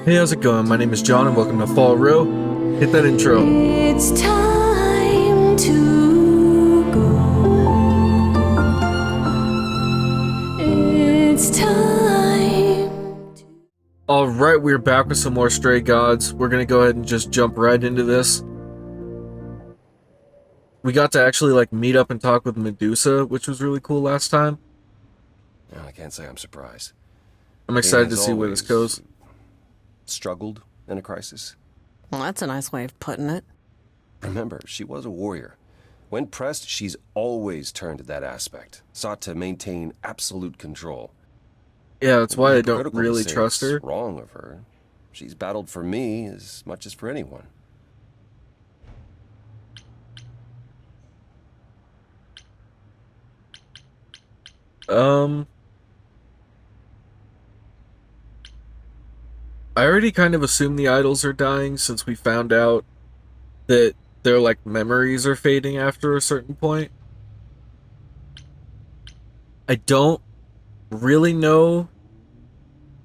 Hey, how's it going? My name is John and welcome to Fall Row. Hit that intro. It's time to go. It's time. Alright, we're back with some more Stray Gods. We're gonna go ahead and just jump right into this. We got to actually meet up and talk with Medusa, which was really cool last time. Well, I can't say I'm surprised. I'm excited to see where this goes. Struggled in a crisis. Well, that's a nice way of putting it. Remember, she was a warrior. When pressed, she's always turned to that aspect, sought to maintain absolute control. Yeah, that's why I don't Hypocritical to really say trust it's her. Wrong of her. She's battled for me as much as for anyone. I already kind of assumed the idols are dying since we found out that their memories are fading after a certain point. I don't really know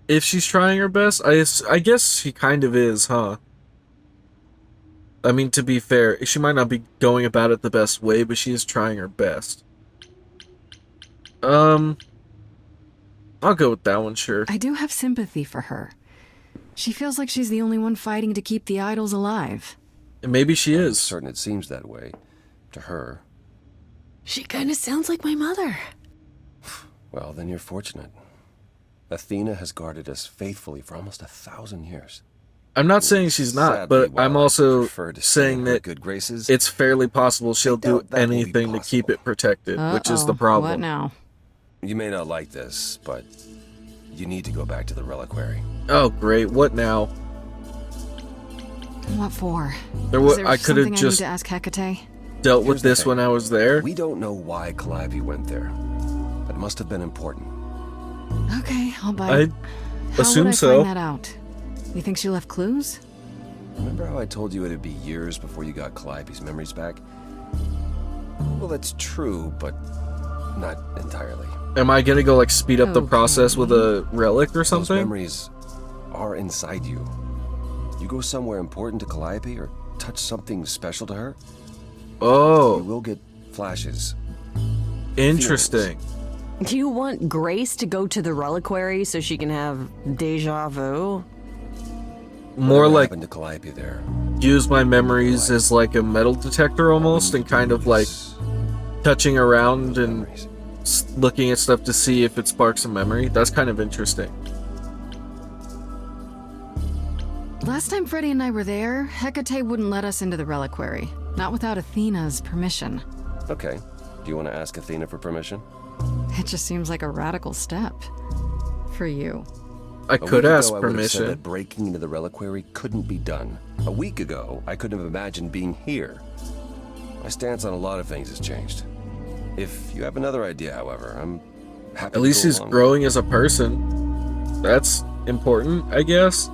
if she's trying her best. I guess she kind of is, huh? I mean, to be fair, she might not be going about it the best way, but she is trying her best. I'll go with that one, sure. I do have sympathy for her. She feels like she's the only one fighting to keep the idols alive. And maybe she I'm is. certain it seems that way to her. She kind of sounds like my mother. Well, then you're fortunate. Athena has guarded us faithfully for almost 1,000 years. I'm not saying she's not, Sadly, but while I'm I also prefer to stay saying in her that good graces, it's fairly possible she'll do doubt that will be anything to keep possible. it protected, which is the Uh-oh, problem. What now? you may not like this, but you need to go back to the reliquary. Oh, great. What now? What for? Is Is there I could have something just I need to ask Hecate? dealt with Here's the this thing. when I was there. We don't know why Calliope went there. It must have been important. Okay, I'll buy I it. How assume would I so. find that out? You think she left clues? Remember how I told you it'd be years before you got Calliope's memories back? Well, that's true, but not entirely. Am I gonna go speed up the Okay. process with a relic or Those something? memories are inside you. You go somewhere important to Calliope or touch something special to her, you Oh, will get flashes. interesting. Do you want Grace to go to the reliquary so she can have deja vu? More Whatever like happened to Calliope there. use my memories as a metal detector almost, and kind of Use touching around and memories. looking at stuff to see if it sparks a memory. That's kind of interesting. Last time Freddie and I were there, Hecate wouldn't let us into the reliquary. Not without Athena's permission. Okay. Do you want to ask Athena for permission? It just seems like a radical step. For you. I A could week ask ago, I would have said permission. that breaking into the reliquary couldn't be done. A week ago, I couldn't have imagined being here. My stance on a lot of things has changed. If you have another idea, however, I'm happy At least to go he's along. growing as a person. That's important, I guess.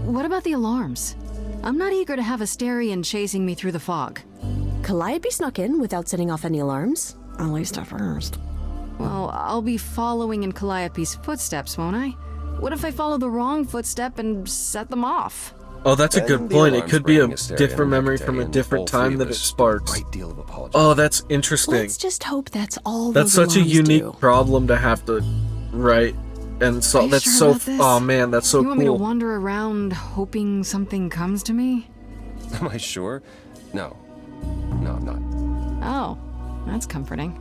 What about the alarms? I'm not eager to have Asterion chasing me through the fog. Calliope snuck in without setting off any alarms. At least at first. Well, I'll be following in Calliope's footsteps, won't I? What if I follow the wrong footstep and set them off? Oh, that's a Then good the point. It alarms could be a bring Asterion different memory and from a Hecate, different and all time three that of it us do a sparks. great deal of apologizing. Oh, that's interesting. Let's just hope that's all That's those such a alarms unique do. problem to have to write. And so Are you that's sure so about this? oh man, that's so you want me to cool. wander around hoping something comes to me? Am I sure? No. No, I'm not. Oh, that's comforting.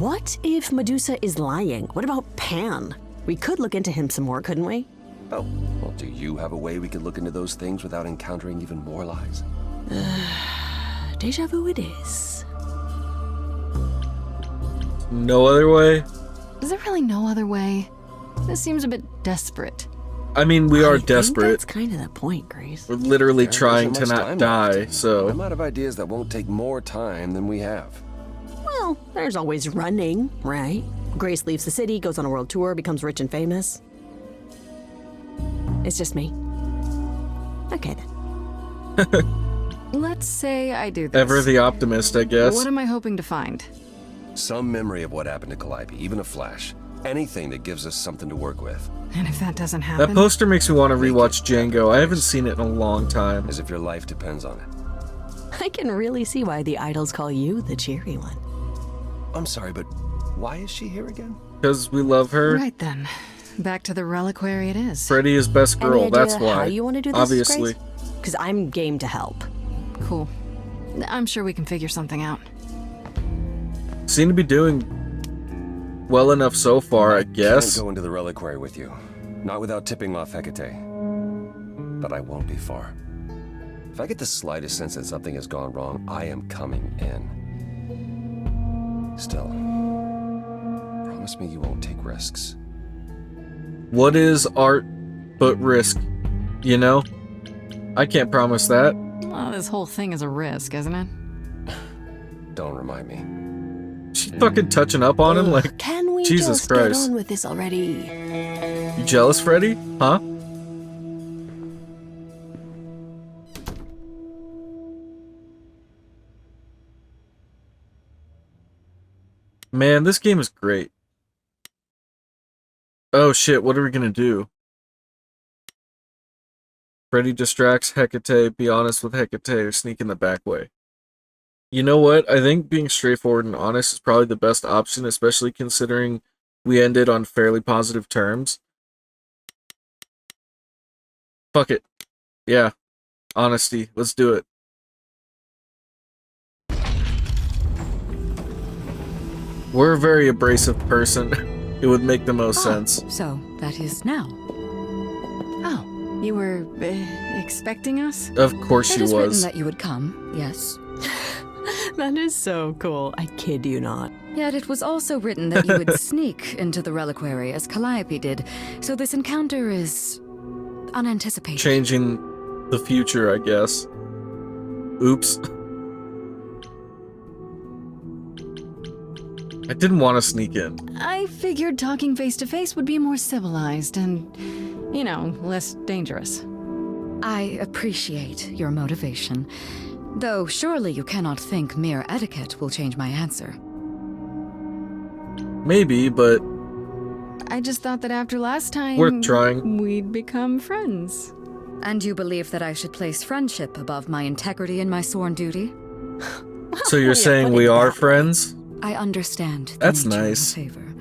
What if Medusa is lying? What about Pan? We could look into him some more, couldn't we? Oh, well, do you have a way we could look into those things without encountering even more lies? Deja vu it is. No other way? Is there really no other way? This seems a bit desperate. I mean, we I are think desperate. that's kind of the point, Grace. We're literally There trying isn't to much not time die, left, and so I'm out of ideas that won't take more time than we have. Well, there's always running, right? Grace leaves the city, goes on a world tour, becomes rich and famous. It's just me. Okay then. Let's say I do this. ever the optimist, I guess. What am I hoping to find? Some memory of what happened to Calliope, even a flash. Anything that gives us something to work with. And if that doesn't happen, That poster makes me want to rewatch Django. I haven't seen it in a long time. As if your life depends on it. I can really see why the idols call you the cheery one. I'm sorry, but why is she here again? Because we love her. right then, back to the reliquary it is. Freddy is best girl, Any that's idea why. how you want to do this, Obviously. Because I'm game to help. Cool. I'm sure we can figure something out. Seem to be doing well enough so far, I guess. Can't go into the reliquary with you. Not without tipping off Hecate. But I won't be far. If I get the slightest sense that something has gone wrong, I am coming in. Still, promise me you won't take risks. What is art but risk? You know? I can't promise that. Well, this whole thing is a risk, isn't it? Don't remind me. She fucking touching up on him like, Can we Jesus just Christ. get on with this already? you jealous, Freddy? Huh? Man, this game is great. Oh shit, what are we gonna do? Freddy distracts Hecate, be honest with Hecate, or sneak in the back way. You know what? I think being straightforward and honest is probably the best option, especially considering we ended on fairly positive terms. Fuck it. Yeah. Honesty. Let's do it. We're a very abrasive person. It would make the most sense. So that is now. Oh, you were expecting us? Of course It she is written was. that you would come, yes. That is so cool. I kid you not. Yet it was also written that you would sneak into the reliquary as Calliope did, so this encounter is unanticipated. Changing the future, I guess. Oops. I didn't want to sneak in. I figured talking face to face would be more civilized and, you know, less dangerous. I appreciate your motivation, though surely you cannot think mere etiquette will change my answer. Maybe, but I just thought that after last time, worth trying. we'd become friends. And you believe that I should place friendship above my integrity and my sworn duty? So you're Yeah, saying put we it are that way. friends? I understand the That's nature nice. of a favor.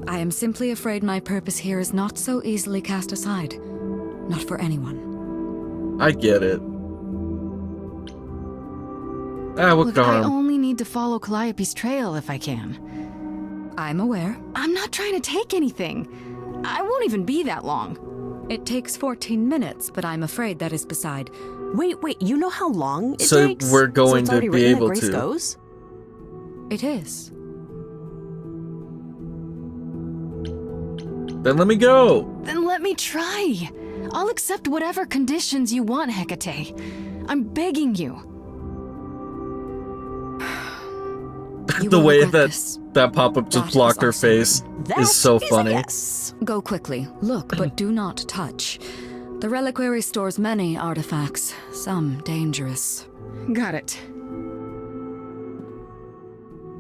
I am simply afraid my purpose here is not so easily cast aside. Not for anyone. I get it. Ah, what Look, could I harm? only need to follow Calliope's trail if I can. I'm aware. I'm not trying to take anything. I won't even be that long. It takes 14 minutes, but I'm afraid that is beside. Wait, you know how long it So takes? we're going it's to already be written that able Grace to. Goes? It is. Then let me go. Then let me try. I'll accept whatever conditions you want, Hecate. I'm begging you. You The will way regret that this. that pop-up That just is blocked her also face That is so a funny. yes. Go quickly. Look, but do not touch. The reliquary stores many artifacts, some dangerous. Got it.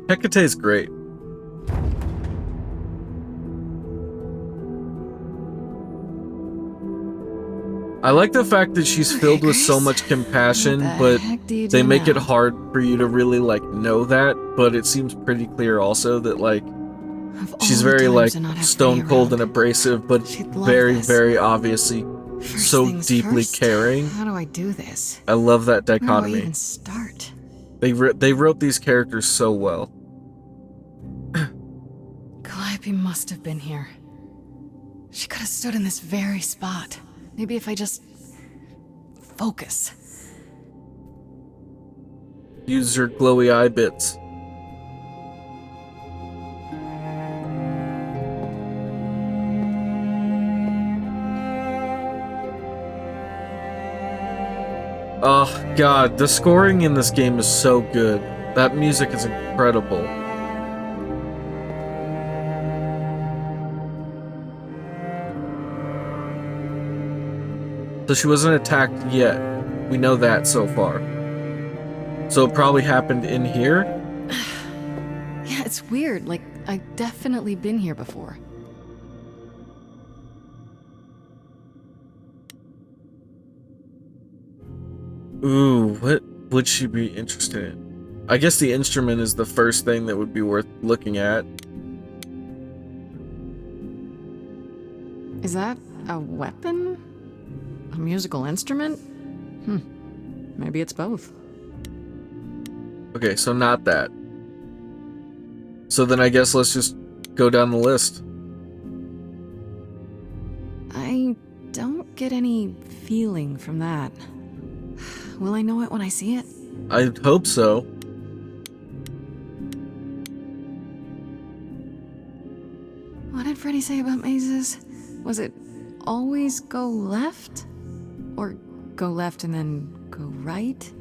Hecate's great. I like the fact that she's filled with so Grace. much compassion, What the but heck do you they do make it now? hard for you to really like know that, but it seems pretty clear also that like Of she's all the very times like to not have stone Freddie cold around. and abrasive, but She'd love very this. very obviously First so things deeply first, caring. How do I do this? I love that Where do I dichotomy. even start? They wrote these characters so well. Calliope must have been here. She could have stood in this very spot. Maybe if I just focus. Use your glowy eye bits. Oh god, the scoring in this game is so good. That music is incredible. So she wasn't attacked yet. We know that so far. So it probably happened in here? Yeah, it's weird. Like, I've definitely been here before. Ooh, what would she be interested in? I guess the instrument is the first thing that would be worth looking at. Is that a weapon? A musical instrument? Maybe it's both. Okay, so not that. So then I guess let's just go down the list. I don't get any feeling from that. Will I know it when I see it? I hope so. What did Freddy say about mazes? Was it always go left? Or go left and then go right?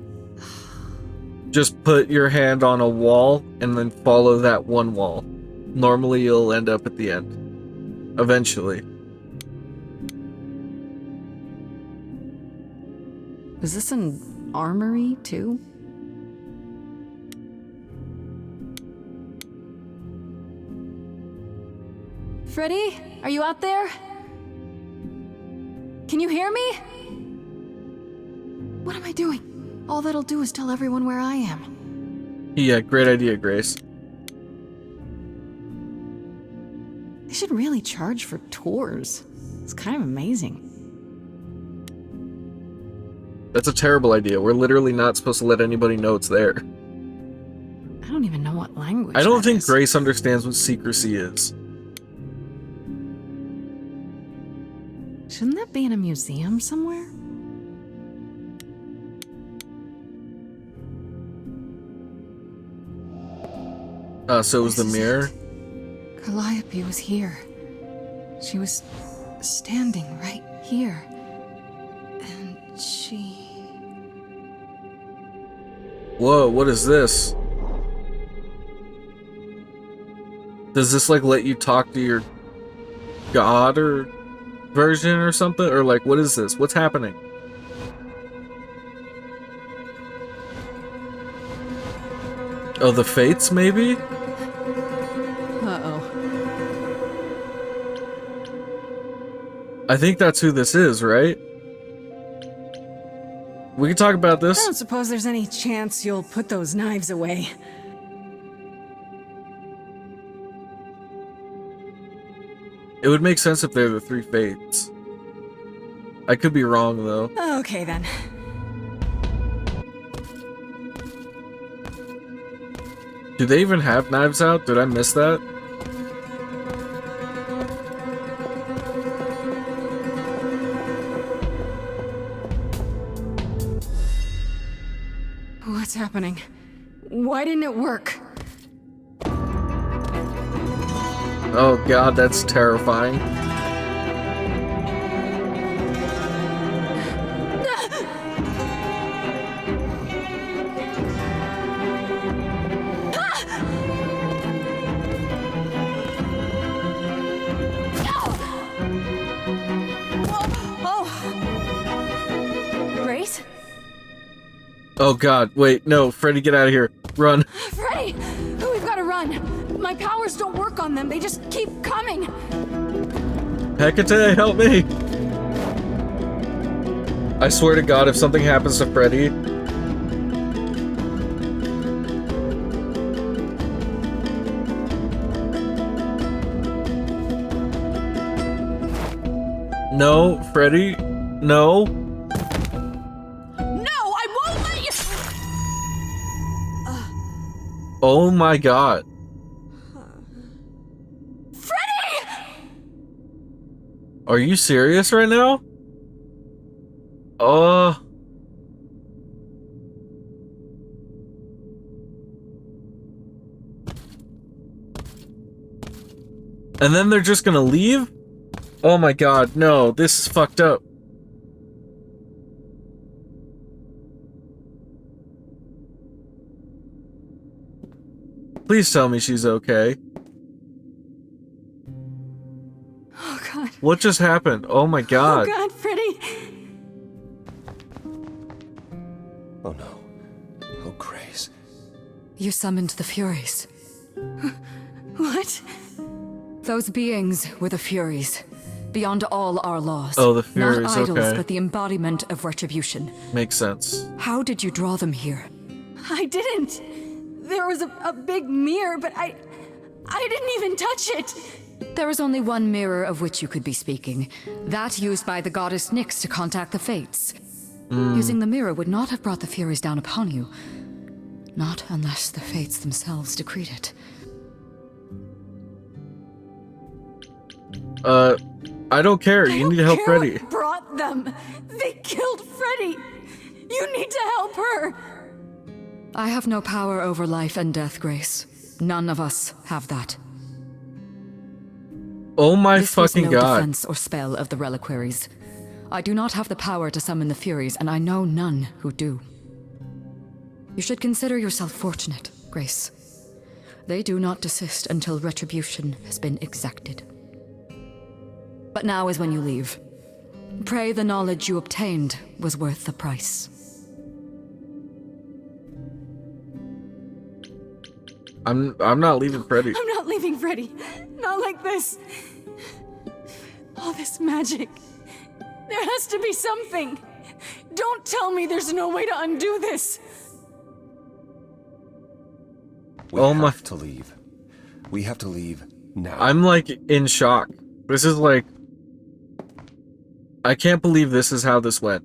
Just put your hand on a wall and then follow that one wall. Normally you'll end up at the end. Eventually. Is this an armory, too? Freddy, are you out there? Can you hear me? What am I doing? All that'll do is tell everyone where I am. Yeah, great idea, Grace. They should really charge for tours. It's kind of amazing. That's a terrible idea. We're literally not supposed to let anybody know it's there. I don't even know what language I don't that think is. Grace understands what secrecy is. Shouldn't that be in a museum somewhere? So it was the This is mirror? it. Calliope was here. She was standing right here. And she... Whoa, what is this? Does this like let you talk to your god or version or something? Or like, what is this? What's happening? Oh, the Fates, maybe? Uh-oh. I think that's who this is, right? We can talk about I this. don't suppose there's any chance you'll put those knives away. It would make sense if they're the three Fates. I could be wrong, though. Okay, then. Do they even have knives out? Did I miss that? What's happening? Why didn't it work? Oh god, that's terrifying. Grace? Oh god, wait, no, Freddy, get out of here. Run. Freddy! We've got to run! My powers don't work on them, they just keep coming! Hecate, help me! I swear to god, if something happens to Freddy... No, Freddy, no. No, I won't let you! Oh my god. Freddy! Are you serious right now? And then they're just gonna leave? Oh my god, no, this is fucked up. Please tell me she's okay. Oh god. What just happened? Oh my god. Oh god, Freddy! Oh no. Oh, Grace. You summoned the Furies. What? Those beings were the Furies, beyond all our laws. Oh, the Furies, Not idols, okay. but the embodiment of retribution. Makes sense. How did you draw them here? I didn't. There was a big mirror, but I didn't even touch it. There is only one mirror of which you could be speaking. That used by the goddess Nyx to contact the Fates. Using the mirror would not have brought the Furies down upon you. Not unless the Fates themselves decreed it. I don't care. You need to help Care Freddy. what brought them. They killed Freddy. You need to help her. I have no power over life and death, Grace. None of us have that. Oh my This was fucking no god. defense or spell of the reliquaries. I do not have the power to summon the Furies, and I know none who do. You should consider yourself fortunate, Grace. They do not desist until retribution has been exacted. But now is when you leave. Pray the knowledge you obtained was worth the price. I'm not leaving Freddy. I'm not leaving Freddy. Not like this. All this magic. There has to be something. Don't tell me there's no way to undo this. We Oh my- have to leave. We have to leave now. I'm like in shock. This is like, I can't believe this is how this went.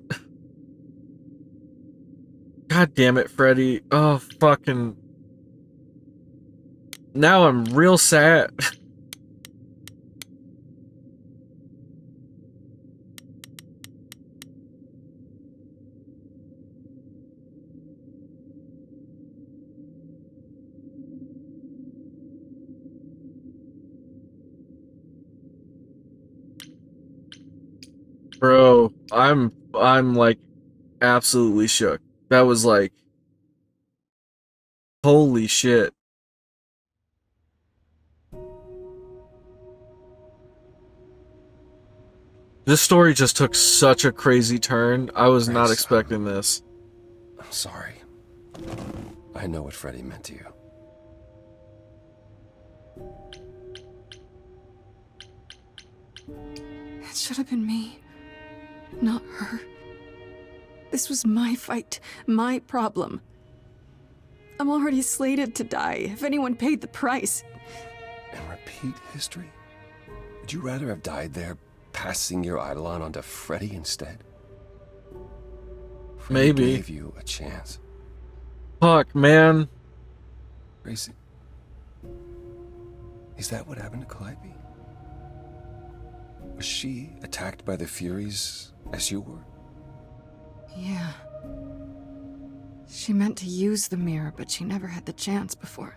God damn it, Freddy. Oh, fucking. Now I'm real sad. Bro, I'm like absolutely shook. That was like, holy shit. This story just took such a crazy turn. I was not Grace. expecting this. I'm sorry. I know what Freddy meant to you. It should have been me, not her. This was my fight, my problem. I'm already slated to die if anyone paid the price. And repeat history? Would you rather have died there, passing your Eidolon onto Freddy instead? Freddy Maybe. gave you a chance. Fuck, man. Gracie, is that what happened to Calliope? Was she attacked by the Furies as you were? Yeah. She meant to use the mirror, but she never had the chance before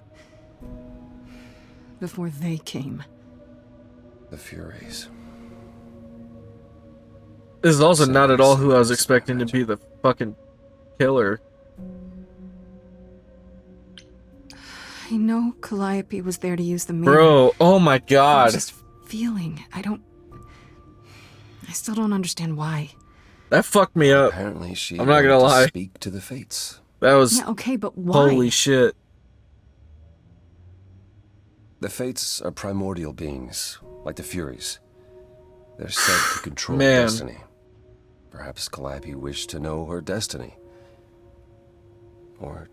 they came. The Furies. This is also not at all who I was expecting to be the fucking killer. I know Calliope was there to use the mirror. Bro, oh my I'm god. just feeling. I still don't understand why. That fucked me up. Apparently she I'm not gonna wanted to lie. speak to the Fates. That was Yeah, okay, but why? holy shit. The Fates are primordial beings, like the Furies. They're said to control Man. destiny. Perhaps Calliope wished to know her destiny. Or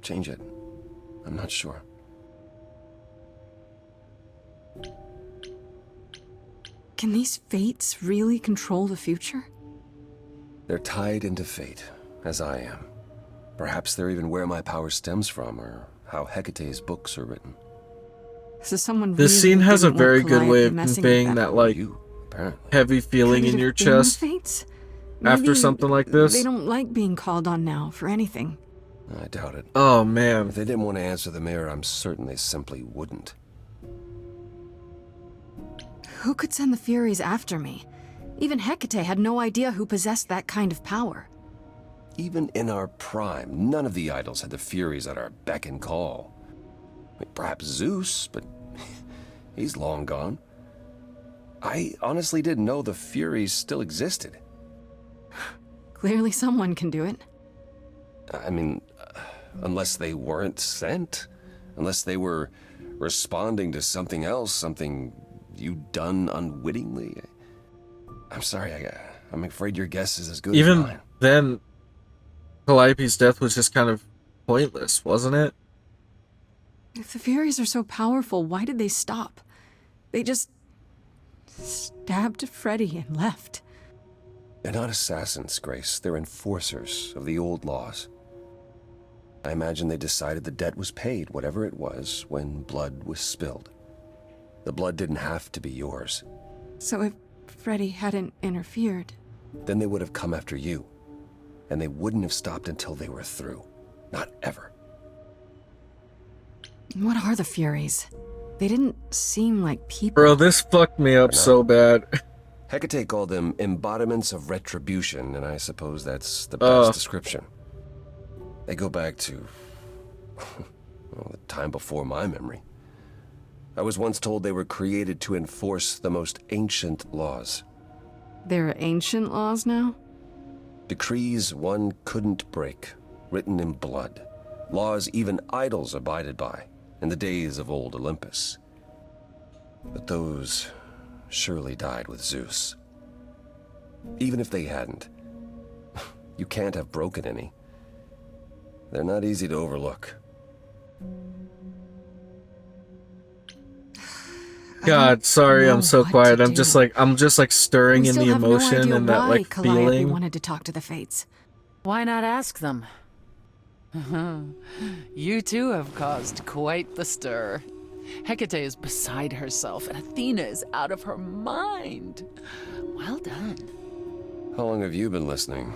change it. I'm not sure. Can these fates really control the future? They're tied into fate, as I am. Perhaps they're even where my power stems from, or how Hecate's books are written. So someone This really scene has a didn't want very good way Calliope of messing with conveying that like You, apparently. heavy feeling Could it in have your been chest the fates? after Maybe something like this. They don't like being called on now for anything. I doubt it. Oh man. If they didn't want to answer the mirror, I'm certain they simply wouldn't. Who could send the Furies after me? Even Hecate had no idea who possessed that kind of power. Even in our prime, none of the idols had the Furies at our beck and call. I mean, perhaps Zeus, but he's long gone. I honestly didn't know the Furies still existed. Clearly someone can do it. I mean, unless they weren't sent, unless they were responding to something else, something you done unwittingly. I'm sorry, I'm afraid your guess is as good as Even mine. then, Calliope's death was just kind of pointless, wasn't it? If the Furies are so powerful, why did they stop? They just stabbed Freddy and left. They're not assassins, Grace. They're enforcers of the old laws. I imagine they decided the debt was paid, whatever it was, when blood was spilled. The blood didn't have to be yours. So if Freddy hadn't interfered, Then they would have come after you. And they wouldn't have stopped until they were through. Not ever. what are the Furies? They didn't seem like people. Bro, this fucked me up so bad. Hecate called them embodiments of retribution, and I suppose that's the best description. They go back to, well, the time before my memory. I was once told they were created to enforce the most ancient laws. There are ancient laws now? Decrees one couldn't break, written in blood. Laws even idols abided by in the days of old Olympus. But those surely died with Zeus. Even if they hadn't, you can't have broken any. They're not easy to overlook. God, sorry, know I'm so what quiet. to I'm just like stirring We in still the have no emotion idea and that why like Calliope feeling. wanted to talk to the Fates. Why not ask them? You too have caused quite the stir. Hecate is beside herself, and Athena is out of her mind. Well done. How long have you been listening?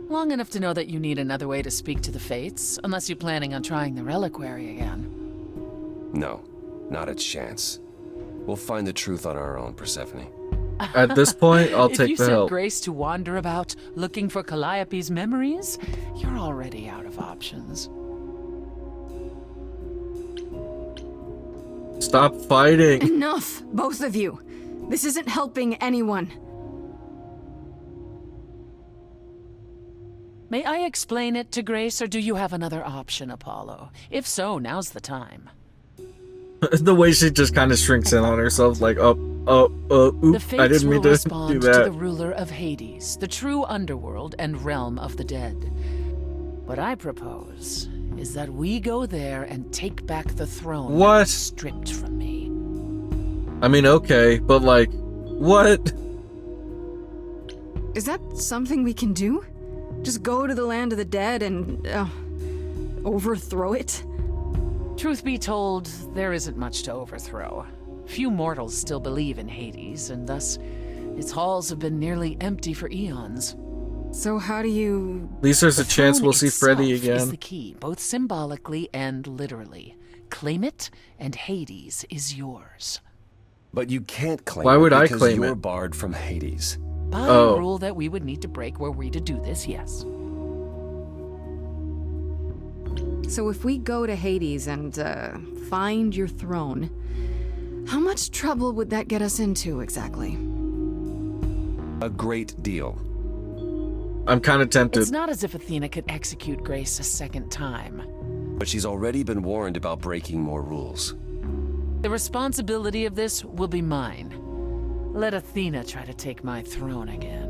Long enough to know that you need another way to speak to the Fates, unless you're planning on trying the reliquary again. No, not a chance. We'll find the truth on our own, Persephone. At this point, I'll If take you the sent help. Grace to wander about looking for Calliope's memories, you're already out of options. Stop fighting. Enough, both of you. This isn't helping anyone. May I explain it to Grace, or do you have another option, Apollo? If so, now's the time. The way she just kind of shrinks in on herself, like, The oops, Fates I didn't will mean to respond do to the that. ruler of Hades, the true underworld and realm of the dead. What I propose is that we go there and take back the throne that What? was stripped from me. I mean, okay, but like, what? Is that something we can do? Just go to the land of the dead and overthrow it? Truth be told, there isn't much to overthrow. Few mortals still believe in Hades, and thus its halls have been nearly empty for eons. So how do you... At least there's a The chance throne we'll see Freddy itself is again. the key, both symbolically and literally. Claim it, and Hades is yours. But you can't claim Why would it I because claim you're it? barred from Hades. By Oh. a rule that we would need to break were we to do this, yes. So if we go to Hades and find your throne, how much trouble would that get us into exactly? A great deal. I'm kind of tempted. It's not as if Athena could execute Grace a second time. But she's already been warned about breaking more rules. The responsibility of this will be mine. Let Athena try to take my throne again.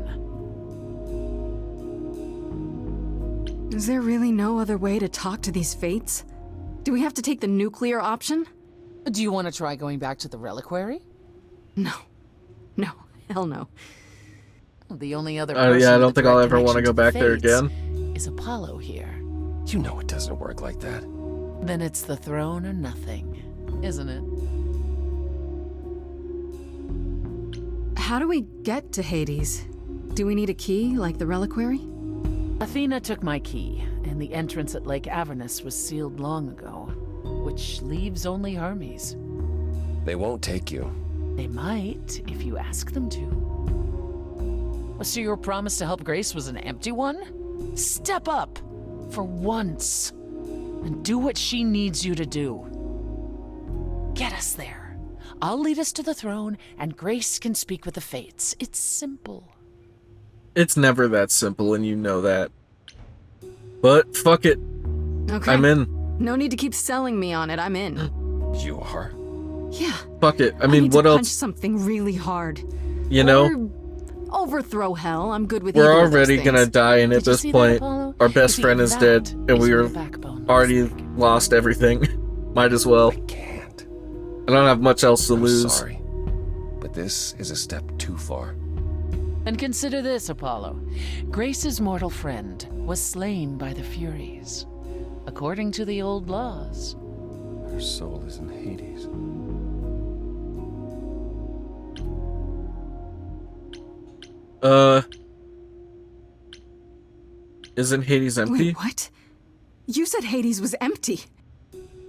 Is there really no other way to talk to these Fates? Do we have to take the nuclear option? Do you want to try going back to the reliquary? No. No. Hell no. The only other Yeah, person I with don't a think I'll direct ever wanna connection go to the back there Fates again. Is Apollo here? You know it doesn't work like that. Then it's the throne or nothing, isn't it? How do we get to Hades? Do we need a key, like the reliquary? Athena took my key, and the entrance at Lake Avernus was sealed long ago, which leaves only Hermes. They won't take you. They might, if you ask them to. So your promise to help Grace was an empty one? Step up, for once, and do what she needs you to do. Get us there. I'll lead us to the throne, and Grace can speak with the Fates. It's simple. It's never that simple, and you know that. But fuck it, Okay. I'm in. No need to keep selling me on it. I'm in. You are? Yeah. Fuck it. I I mean, need what to punch else? something really hard. You know, Or overthrow hell. I'm good with we're either of those already gonna things. die, and at Did you this see that, point, Apollo? our You best see, friend is that dead, and is we where are the backbone already was like. lost everything. Might as well. I can't. I don't have much else to I'm lose. sorry. But this is a step too far. And consider this, Apollo. Grace's mortal friend was slain by the Furies. According to the old laws. Her soul is in Hades. Isn't Hades empty? Wait, what? You said Hades was empty.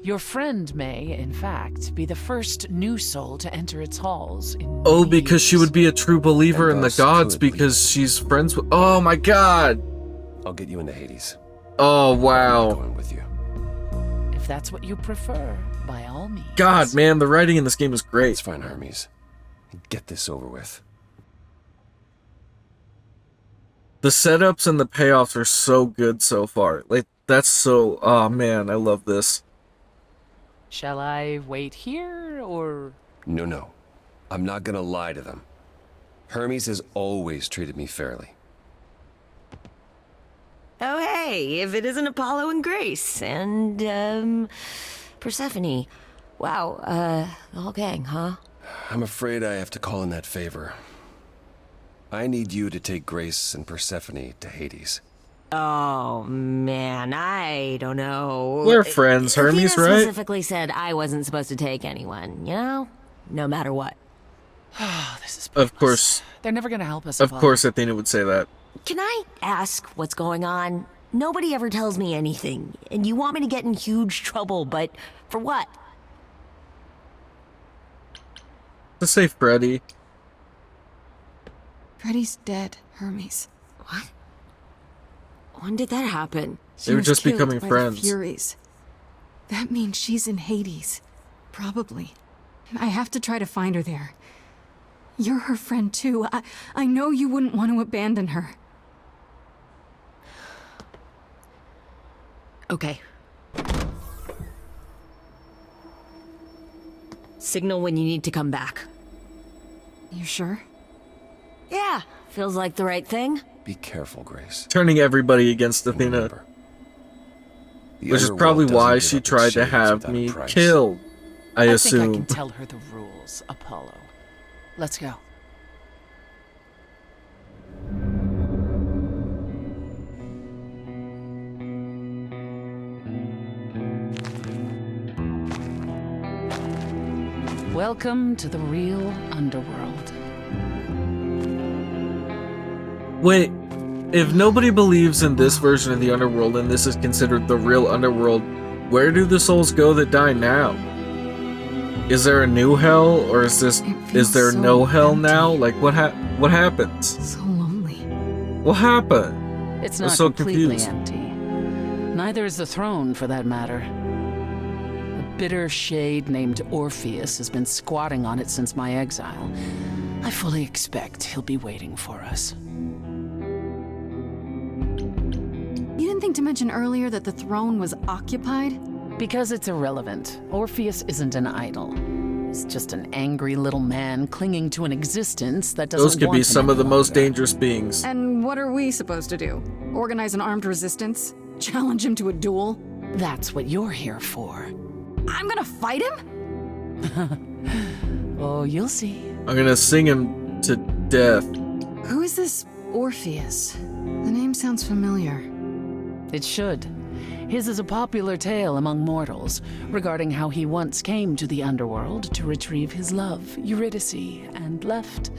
Your friend may, in fact, be the first new soul to enter its halls in Oh, many because she years. would be a true believer And in the thus gods could lead because us. she's friends with. Oh my god! I'll get you into Hades. Oh I'm wow! going with you. If that's what you prefer, by all means. God, man, the writing in this game is It's great. fine, Hermes. Get this over with. The setups and the payoffs are so good so far. Like that's so. Oh man, I love this. Shall I wait here, or... No. I'm not gonna lie to them. Hermes has always treated me fairly. Oh, hey, if it isn't Apollo and Grace and, Persephone. Wow, the whole gang, huh? I'm afraid I have to call in that favor. I need you to take Grace and Persephone to Hades. Oh, man, I don't know. We're friends, Hermes, Athena right? specifically said I wasn't supposed to take anyone, you know? No matter what. Oh, this is Of pointless. course, They're never gonna help us, of Apollo. course, Athena would say that. Can I ask what's going on? Nobody ever tells me anything, and you want me to get in huge trouble, but for what? To say Freddy. Freddy's dead, Hermes. What? When did that happen? She They were was just killed becoming by friends. The Furies. That means she's in Hades. Probably. I have to try to find her there. You're her friend too. I know you wouldn't want to abandon her. Okay. Signal when you need to come back. You sure? Yeah, feels like the right thing. Be careful, Grace. Turning everybody against Athena. Remember, the Which is underworld probably doesn't why give she up its tried to shades have without a me price. killed. I I think I assume. can tell her the rules, Apollo. Let's go. Welcome to the real underworld. Wait, if nobody believes in this version of the underworld and this is considered the real underworld, where do the souls go that die now? Is there a new hell, or is It feels there so no hell empty. now? Like what happens? So lonely. What happened? It's I'm not so completely confused. empty. Neither is the throne, for that matter. A bitter shade named Orpheus has been squatting on it since my exile. I fully expect he'll be waiting for us. You didn't think to mention earlier that the throne was occupied? Because it's irrelevant. Orpheus isn't an idol. He's just an angry little man clinging to an existence that doesn't Those could want be him some of the any most longer. dangerous beings. And what are we supposed to do? Organize an armed resistance? Challenge him to a duel? That's what you're here for. I'm gonna fight him? Oh, you'll see. I'm gonna sing him to death. Who is this Orpheus? The name sounds familiar. It should. His is a popular tale among mortals regarding how he once came to the underworld to retrieve his love, Eurydice, and left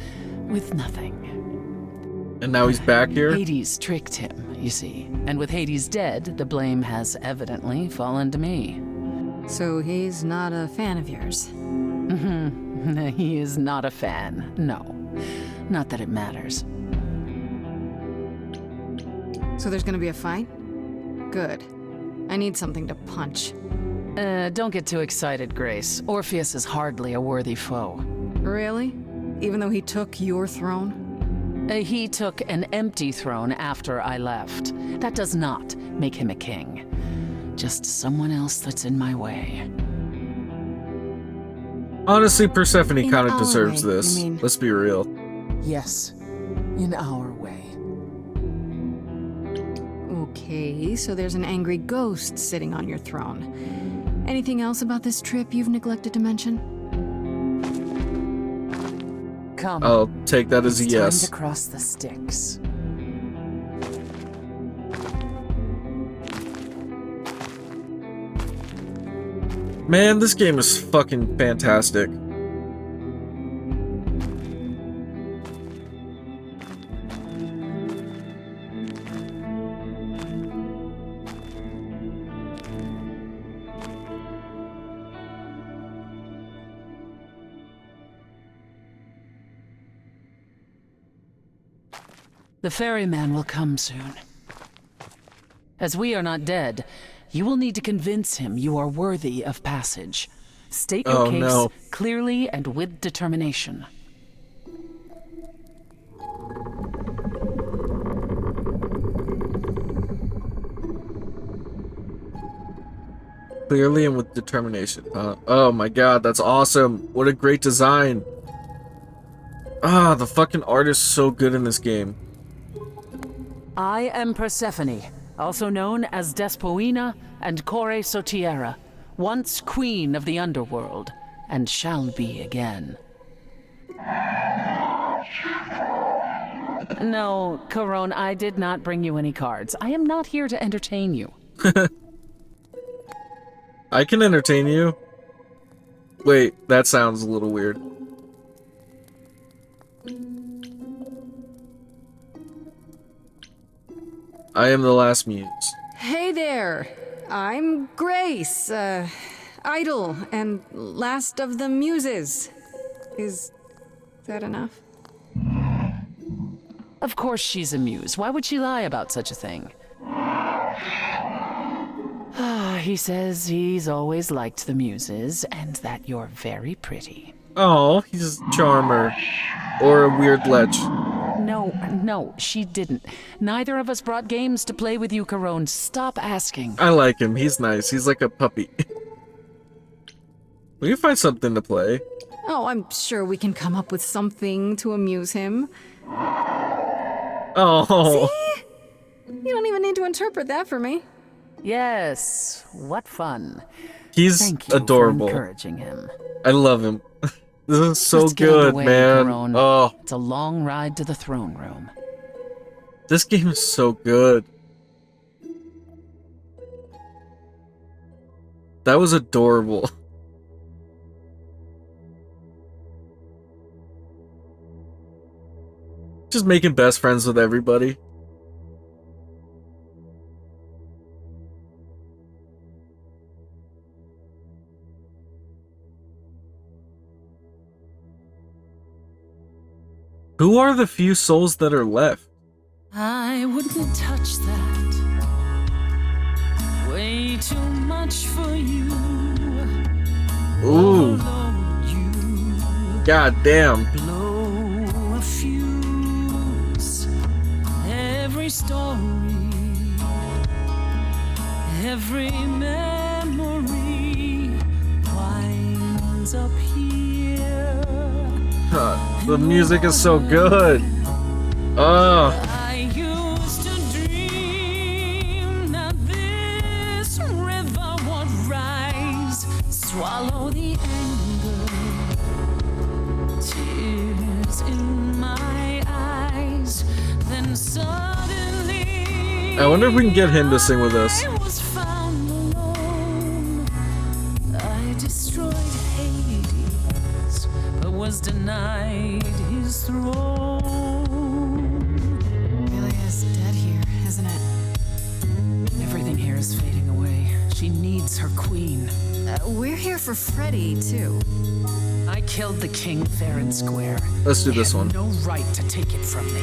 with nothing. And now he's back here? Hades tricked him, you see. And with Hades dead, the blame has evidently fallen to me. So he's not a fan of yours? He is not a fan, no. Not that it matters. So there's gonna be a fight? Good. I need something to punch. Don't get too excited, Grace. Orpheus is hardly a worthy foe. Really? Even though he took your throne? He took an empty throne after I left. That does not make him a king. Just someone else that's in my way. Honestly, Persephone In kind of our deserves way, you this. mean? Let's be real. Yes, in our way. Okay, so there's an angry ghost sitting on your throne. Anything else about this trip you've neglected to mention? Come. I'll take that as a it's yes. time to cross the Styx. Man, this game is fucking fantastic. The ferryman will come soon. As we are not dead, you will need to convince him you are worthy of passage. State your Oh, case no. clearly and with determination. Clearly and with determination. Oh my god, that's awesome. What a great design. Ah, the fucking art is so good in this game. I am Persephone, also known as Despoina and Kore Sotiera, once queen of the underworld, and shall be again. No, Corone, I did not bring you any cards. I am not here to entertain you. I can entertain you. Wait, that sounds a little weird. I am the last muse. Hey there! I'm Grace, idol and last of the muses. Is that enough? Of course she's a muse. Why would she lie about such a thing? He says he's always liked the muses and that you're very pretty. Oh, he's a charmer. Or a weird lech. No, she didn't. Neither of us brought games to play with you, Corone. Stop asking. I like him. He's nice. He's like a puppy. We can find something to play. Oh, I'm sure we can come up with something to amuse him. Oh. You don't even need to interpret that for me. Yes, what fun. He's Thank you adorable. for encouraging him. I love him. This is so Let's get good, underway, man. Corone. Oh, It's a long ride to the throne room. this game is so good. That was adorable. Just making best friends with everybody. Who are the few souls that are left? I wouldn't touch that. Way too much for you. Ooh, Overload you. god damn. Blow a fuse. Every story. Every memory winds up here. The music is so good. Oh, I used to dream that this river would rise, swallow the anger, tears in my eyes. Then suddenly, I wonder if we can get him to sing with us. I was found alone. I destroyed Hades, but was denied his throne. Really is dead here, isn't it? Everything here is fading away. She needs her queen. We're here for Freddy, too. I killed the king fair and square. Let's do They this had one. No right to take it from me.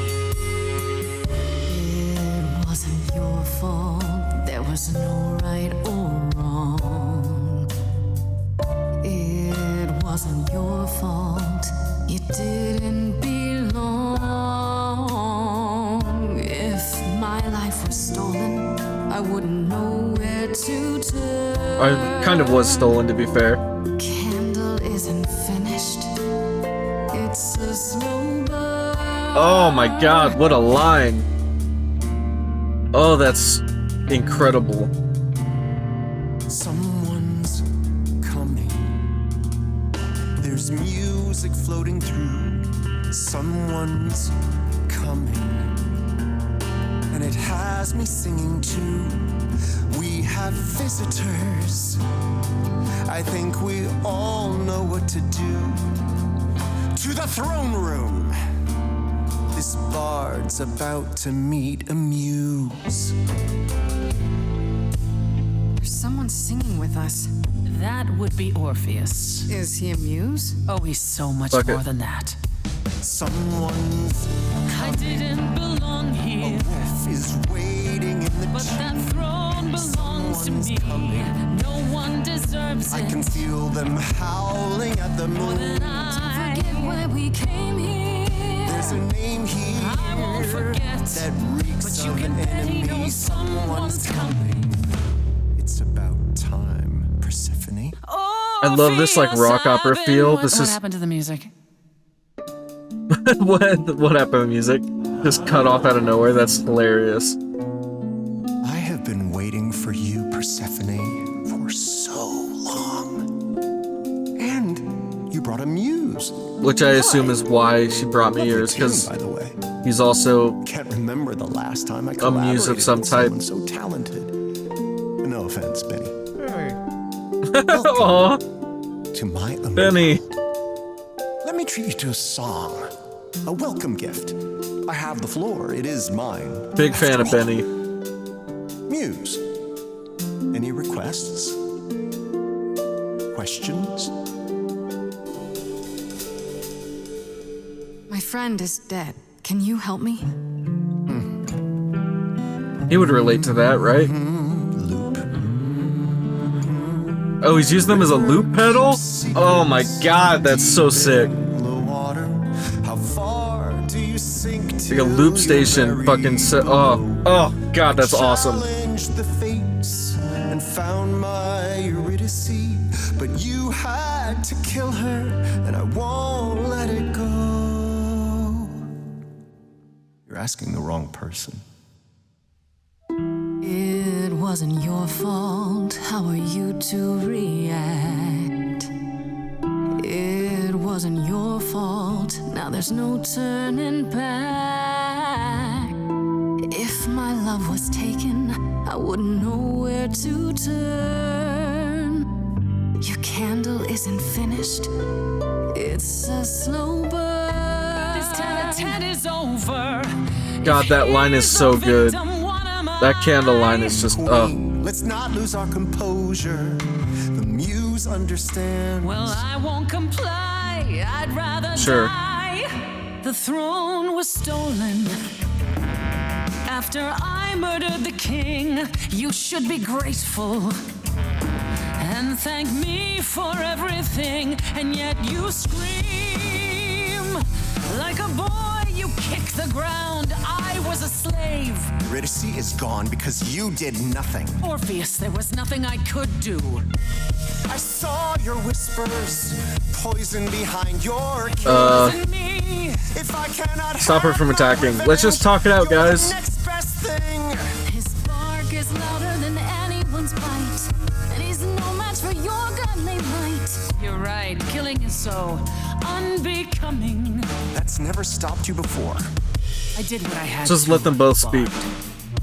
It wasn't your fault. There was no right or wrong. It wasn't your fault. You didn't belong. If my life was stolen, I wouldn't know where to turn. I kind of was stolen, to be fair. Candle is isn't finished. It's a slow burn. Oh my god, what a line. Oh, that's incredible. Someone's coming. There's music floating through. Someone's coming. And it has me singing too. We have visitors. I think we all know what to do. To the throne room. This bard's about to meet a muse. There's someone singing with us. That would be Orpheus. Is he a muse? Oh, he's so much Fuck more it. than that. Someone's I didn't belong here, wolf is waiting in the but that throne belongs to me. No one deserves I it. can feel them howling at the moon. Forget why we came here. There's a name here I won't forget, that reeks but you of can an bet he enemy. knows someone's coming. It's about time, Persephone. I love this, like, rock opera feel. This What is happened to the music? what happened to music? Just cut off out of nowhere. That's hilarious. I have been waiting for you, Persephone, for so long. And you brought a muse. Which I assume is why she brought me Lovely yours, tune, because by the way, he's also can't remember the last time I a muse of collaborated some with type. someone so talented. No offense, Benny. Aw, To my amigo. Benny. Let me treat you to a song, a welcome gift. I have the floor; it is mine. Big fan of After all. Benny. Muse. Any requests? Questions? My friend is dead. Can you help me? He would relate to that, right? Loop. Oh, he's using them as a loop pedal? Oh my god, that's so sick. The water. How far do you sink Like a loop station fucking oh god, that's awesome. Challenged the fates and found my Eurydice, but you had to kill her, and I won't let it go. You're asking the wrong person. It wasn't your fault. How are you to react? It wasn't your fault. Now there's no turning back. If my love was taken, I wouldn't know where to turn. Your candle isn't finished. It's a slow burn. This tete-a-tete is over. God, that line is so good. That candle line is just Queen, let's not lose our composure. The muse understands. Well, I won't comply. I'd rather Sure. die. The throne was stolen after I murdered the king. You should be grateful and thank me for everything. And yet you scream like a boy. You kick the ground. I was a slave. Eurydice is gone because you did nothing. Orpheus, there was nothing I could do. I saw your whispers, poison behind your kiss. Wasn't me. If I cannot stop her have from my attacking. Let's just revenge, talk it out, you're the guys. next best thing. His bark is louder than anyone's bite, and he's no match for your godly might. You're right. Killing is so unbecoming. That's never stopped you before. I did what I had Just to. let them both speak.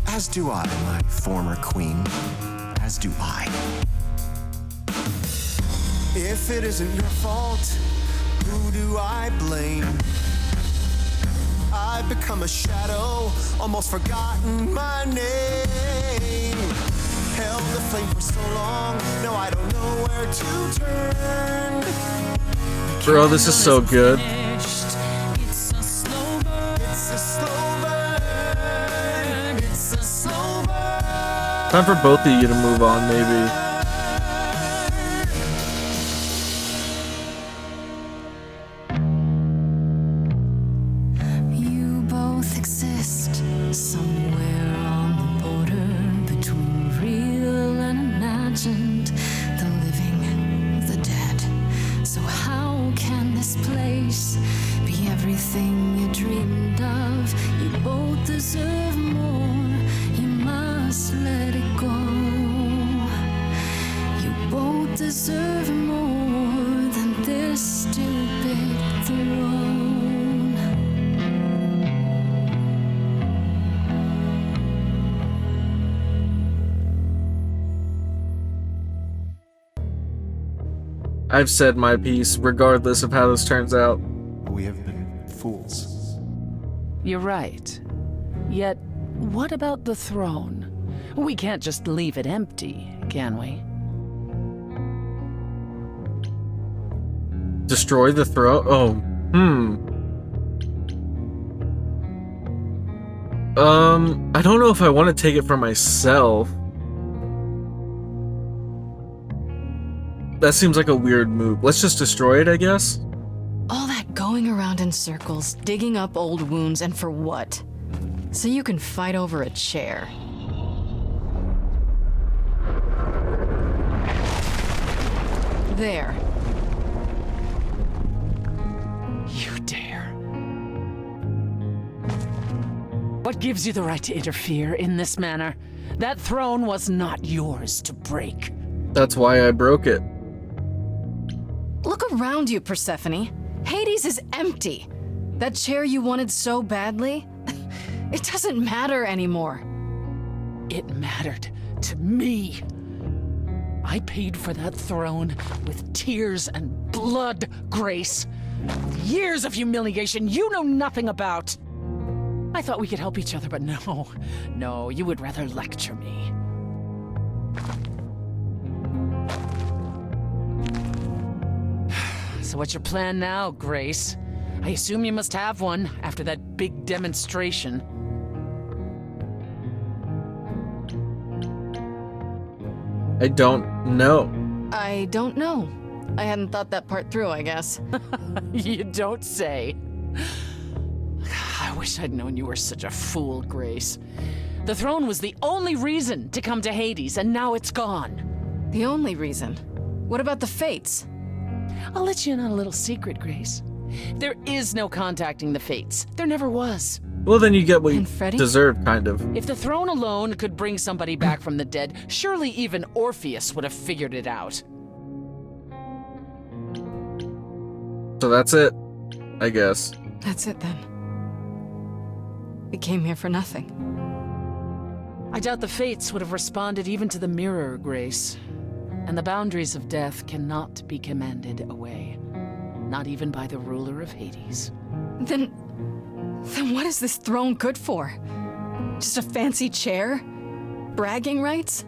As do I, my former queen. As do I. If it isn't your fault, who do I blame? I've become a shadow, almost forgotten my name. Held the flame for so long, now I don't know where to turn. Bro, this is so good. Finished. It's a slow burn. It's a slow burn. It's a slow burn. Time for both of you to move on, maybe. You both exist somewhere on the border between real and imagined, the living, the dead. So how everything you dreamed of. You both deserve more. You must let it go. You both deserve more than this stupid throne. I've said my piece, regardless of how this turns out. We have been fools. You're right. Yet, what about the throne? We can't just leave it empty, can we? Destroy the throne? Oh, I don't know if I want to take it for myself. That seems like a weird move. Let's just destroy it, I guess? All that going around in circles, digging up old wounds, and for what? So you can fight over a chair. There. You dare. What gives you the right to interfere in this manner? That throne was not yours to break. That's why I broke it. Look around you, Persephone. Hades is empty. That chair you wanted so badly, it doesn't matter anymore. It mattered to me. I paid for that throne with tears and blood, Grace. Years of humiliation you know nothing about. I thought we could help each other, but no, you would rather lecture me. So what's your plan now, Grace? I assume you must have one after that big demonstration. I don't know. I don't know. I hadn't thought that part through, I guess. You don't say. I wish I'd known you were such a fool, Grace. The throne was the only reason to come to Hades, and now it's gone. The only reason. What about the Fates? I'll let you in on a little secret, Grace. There is no contacting the Fates. There never was. Well, then you get what you And Freddy? deserve, kind of. If the throne alone could bring somebody back from the dead, surely even Orpheus would have figured it out. So that's it, I guess. That's it then. We came here for nothing. I doubt the Fates would have responded even to the mirror, Grace. And the boundaries of death cannot be commanded away. Not even by the ruler of Hades. Then what is this throne good for? Just a fancy chair? Bragging rights?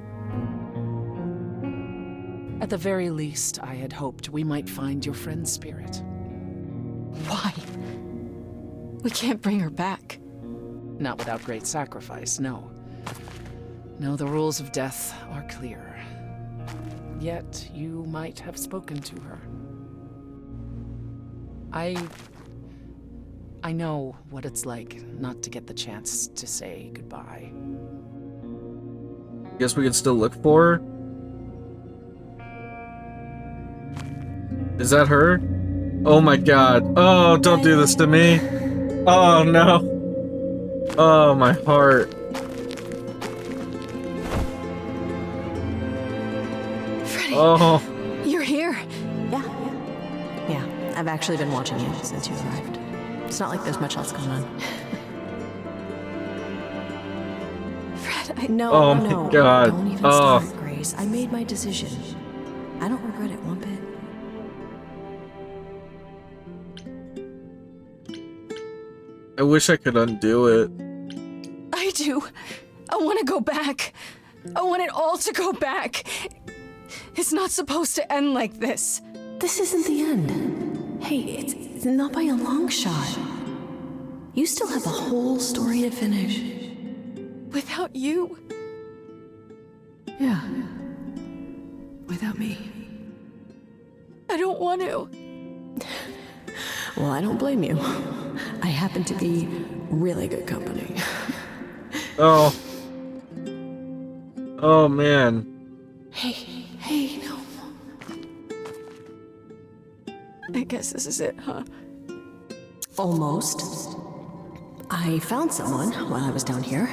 At the very least, I had hoped we might find your friend's spirit. Why? We can't bring her back. Not without great sacrifice, no. No, the rules of death are clear. Yet you might have spoken to her. I know what it's like not to get the chance to say goodbye. Guess we can still look for her? Is that her? Oh my god. Oh, don't do this to me. Oh no. Oh, my heart. Freddy, Oh. you're here. Yeah, I've actually been watching you since you arrived. It's not like there's much else going on. Fred, No, Oh no, my God. don't even Oh. start, Grace. I made my decision. I don't regret it one bit. I wish I could undo it. I do. I want to go back. I want it all to go back. It's not supposed to end like this. This isn't the end. Hey, it's not by a long shot. You still have a whole story to finish. Without you. Yeah. Without me. I don't want to. Well, I don't blame you. I happen to be really good company. Oh. Oh man. Hey, no. I guess this is it, huh? Almost. I found someone while I was down here.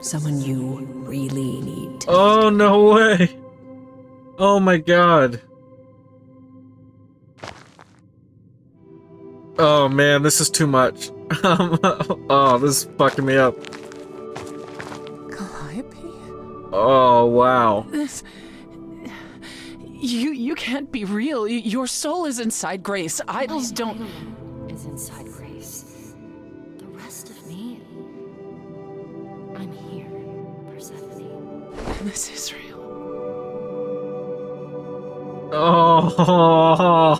Someone you really need to. Oh, no way. Oh my god. Oh man, this is too much. Oh, this is fucking me up. Calliope? Oh, wow. This... You can't be real. Your soul is inside Grace. Idols don't... Is inside Grace. The rest of me... I'm here, Persephone. This is real. Oh.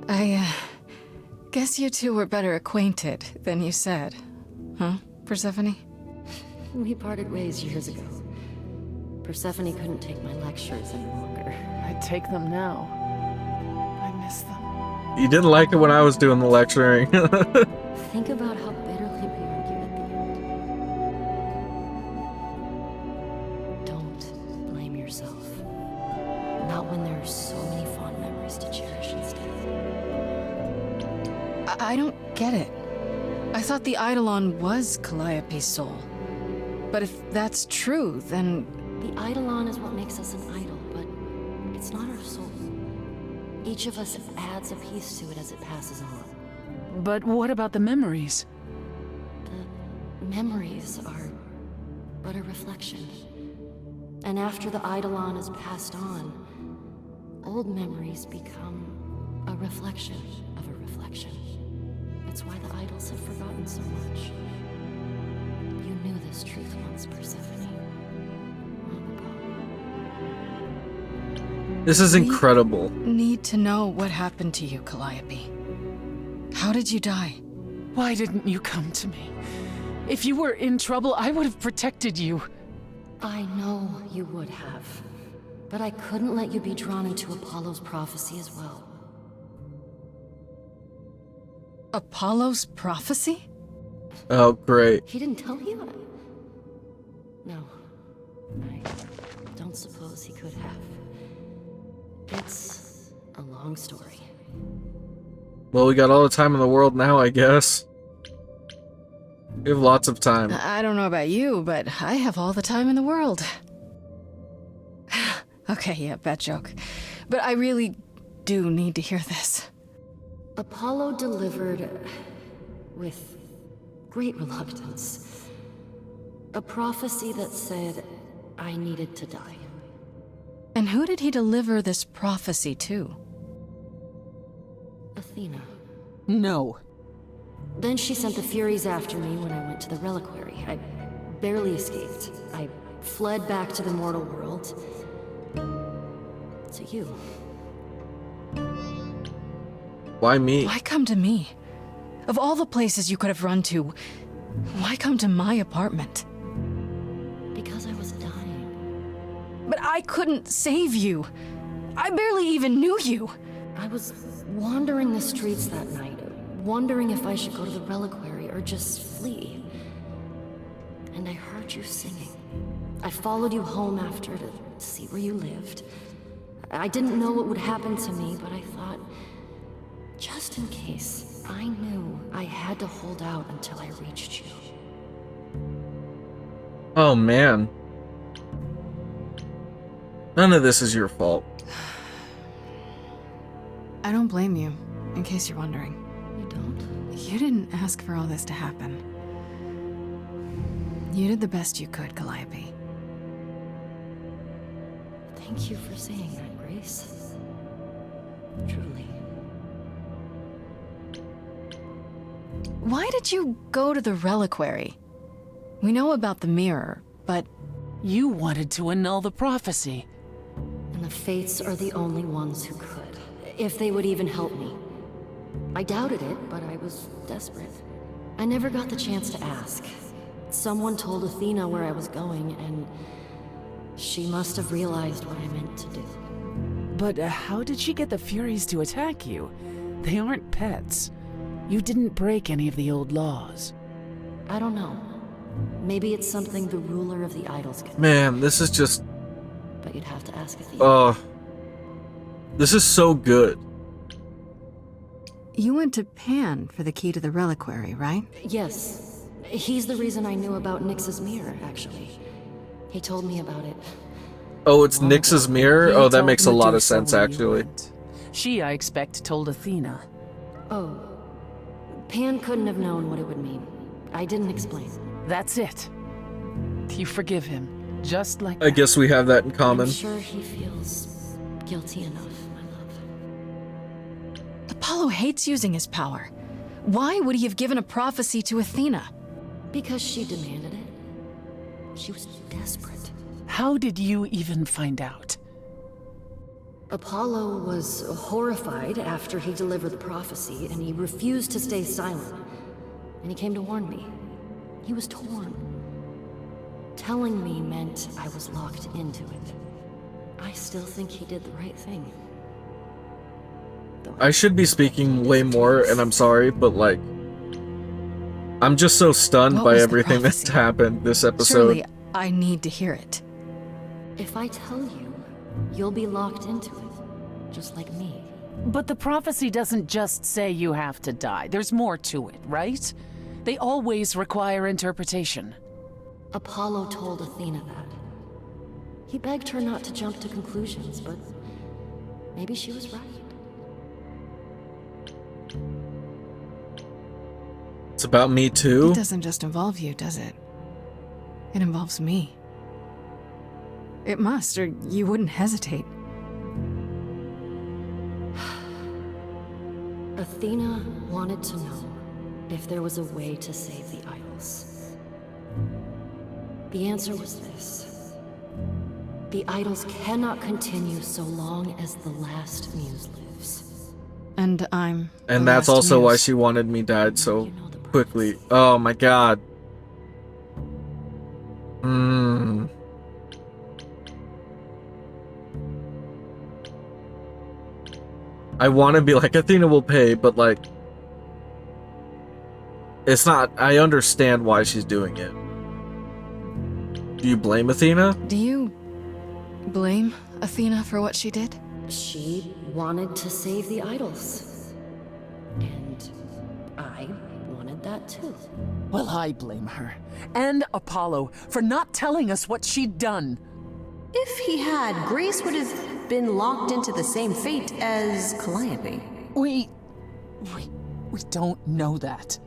I guess you two were better acquainted than you said. Huh, Persephone? We parted ways years ago. Persephone couldn't take my lectures any longer. I'd take them now. I miss them. You didn't like it when I was doing the lecturing. Think about how bitterly we argued at the end. Don't blame yourself. Not when there are so many fond memories to cherish instead. I don't get it. I thought the Eidolon was Calliope's soul. But if that's true, then... The Eidolon is what makes us an idol, but it's not our soul. Each of us adds a piece to it as it passes on. But what about the memories? The memories are but a reflection. And after the Eidolon is passed on, old memories become a reflection of a reflection. It's why the idols have forgotten so much. You knew this truth once, Persephone. Long ago. This is incredible. Need to know what happened to you, Calliope. How did you die? Why didn't you come to me? If you were in trouble, I would have protected you. I know you would have. But I couldn't let you be drawn into Apollo's prophecy as well. Apollo's prophecy? Oh, great. He didn't tell you? No. I don't suppose he could have. It's a long story. Well, we got all the time in the world now, I guess. We have lots of time. I don't know about you, but I have all the time in the world. Okay, yeah, bad joke. But I really do need to hear this. Apollo delivered, with great reluctance, a prophecy that said I needed to die. And who did he deliver this prophecy to? Athena. No. Then she sent the Furies after me when I went to the reliquary. I barely escaped. I fled back to the mortal world. To you. Why me? Why come to me? Of all the places you could have run to, why come to my apartment? Because I was dying. But I couldn't save you. I barely even knew you. I was wandering the streets that night, wondering if I should go to the reliquary or just flee. And I heard you singing. I followed you home after to see where you lived. I didn't know what would happen to me, but I thought, just in case, I knew I had to hold out until I reached you. Oh, man. None of this is your fault. I don't blame you, in case you're wondering. You don't? You didn't ask for all this to happen. You did the best you could, Calliope. Thank you for saying that, Grace. Truly. Why did you go to the reliquary? We know about the mirror, but... You wanted to annul the prophecy. And the Fates are the only ones who could. If they would even help me. I doubted it, but I was desperate. I never got the chance to ask. Someone told Athena where I was going, and she must have realized what I meant to do. But how did she get the Furies to attack you? They aren't pets. You didn't break any of the old laws. I don't know. Maybe it's something the ruler of the idols can. Man, this is just... But you'd have to ask Athena. Oh. This is so good. You went to Pan for the key to the reliquary, right? Yes. He's the reason I knew about Nyx's mirror, actually. He told me about it. Oh, it's Nyx's mirror? He Oh, that told makes a lot of Medusa sense, where you actually. went. She, I expect, told Athena. Oh. Pan couldn't have known what it would mean. I didn't explain. That's it. You forgive him, just like I that. guess we have that in common. I'm sure he feels guilty enough, my love. Apollo hates using his power. Why would he have given a prophecy to Athena? Because she demanded it. She was desperate. How did you even find out? Apollo was horrified after he delivered the prophecy, and he refused to stay silent. And he came to warn me. He was torn. Telling me meant I was locked into it. I still think he did the right thing. I should be speaking way more, and I'm sorry, but like, I'm just so stunned What by was the everything that's prophecy? happened this episode. Surely I need to hear it. If I tell you, you'll be locked into it. Just like me. But the prophecy doesn't just say you have to die. There's more to it, right? They always require interpretation. Apollo told Athena that. He begged her not to jump to conclusions, but maybe she was right. It's about me too. It doesn't just involve you, does it? It involves me. It must, or you wouldn't hesitate. Athena wanted to know if there was a way to save the idols. The answer was this. The idols cannot continue so long as the last muse lives. And I'm And the that's last also why muse. she wanted me died so quickly. Oh my god. I want to be like, Athena will pay, but like, it's not. I understand why she's doing it. Do you blame Athena? Do you blame Athena for what she did? She wanted to save the idols. And I wanted that too. Well, I blame her. And Apollo for not telling us what she'd done. If he had, Grace would have been locked into the same fate as Calliope. We don't know that.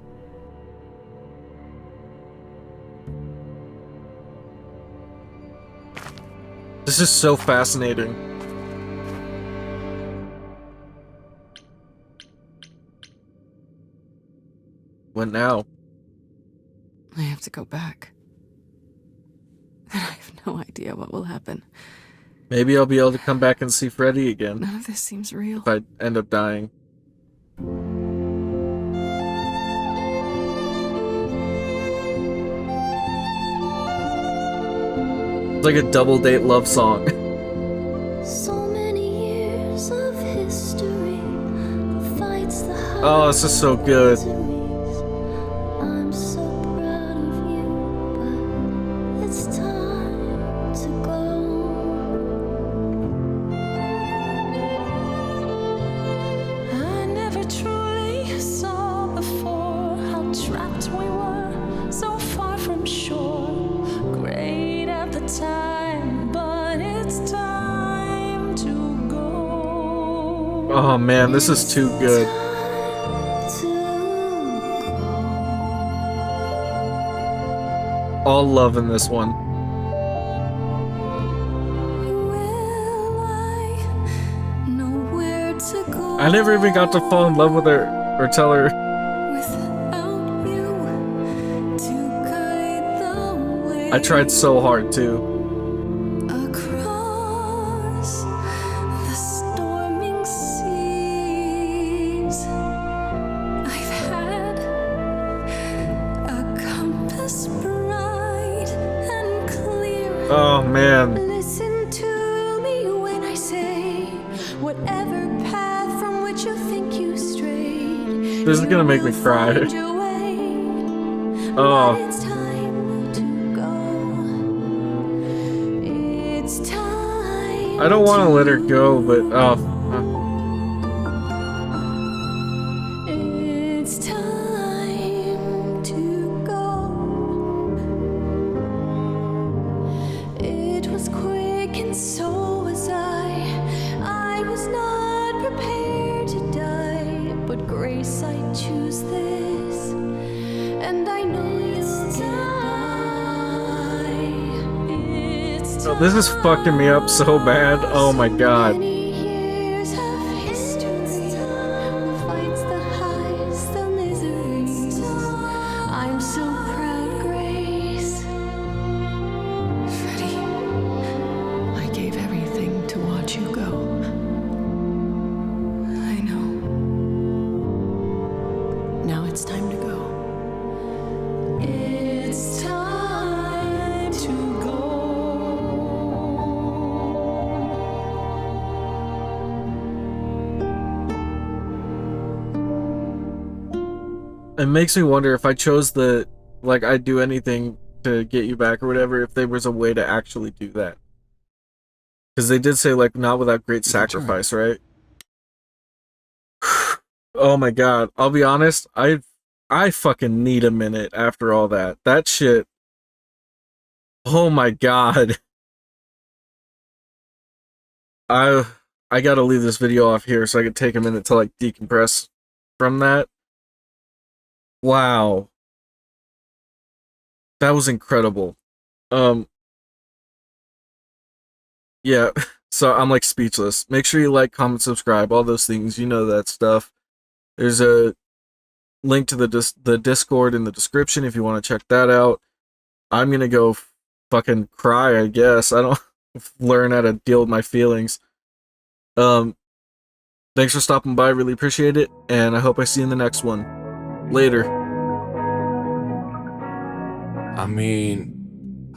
This is so fascinating. What now? I have to go back. And I have no idea what will happen. Maybe I'll be able to come back and see Freddy again None of this seems real. if I end up dying. It's like a double date love song. So many years of history, the fights, the Oh, this is so good. I'm so proud of you, but it's time to go. I never truly saw before how trapped we were, so far from shore. Great at the time, but it's time to go. Oh man, this is too good. All love in this one. I never even got to fall in love with her or tell her. I tried so hard too. Across the storming seas, I've had a compass bright and clear. Oh man. Listen to me when I say, whatever path from which you think you strayed, This is gonna make me cry. find your way. Oh. But it's time to go. It's time. I don't want to let her go, but oh, It's time to go. It was quick and so was I was not prepared to die, but Grace, I choose this, and I know you'll get by. It's Oh, this is fucking me up so bad. Oh my god. many years of history, fights the highs, the miseries. I'm so proud, Grace. Freddie, I gave everything to watch you go. I know. Now it's time to go. It's time to go. It makes me wonder if I chose the, like, I'd do anything to get you back or whatever, if there was a way to actually do that. Because they did say, like, not without great sacrifice, right? Oh my god. I'll be honest, I fucking need a minute after all that. That shit. Oh my god. I gotta leave this video off here so I can take a minute to, like, decompress from that. Wow. That was incredible. Yeah, so I'm like speechless. Make sure you like, comment, subscribe, all those things. You know that stuff. There's a link to the Discord in the description if you want to check that out. I'm gonna go fucking cry, I guess. I don't learn how to deal with my feelings. Thanks for stopping by, really appreciate it, and I hope I see you in the next one. Later. I mean,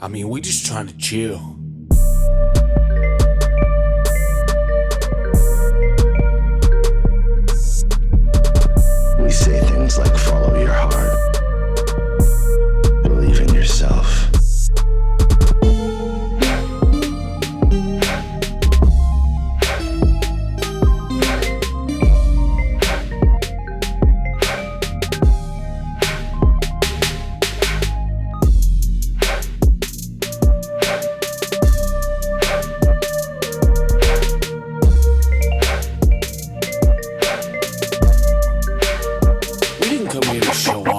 we just trying to chill. We say things like follow your heart, believe in yourself. We didn't come here to show off.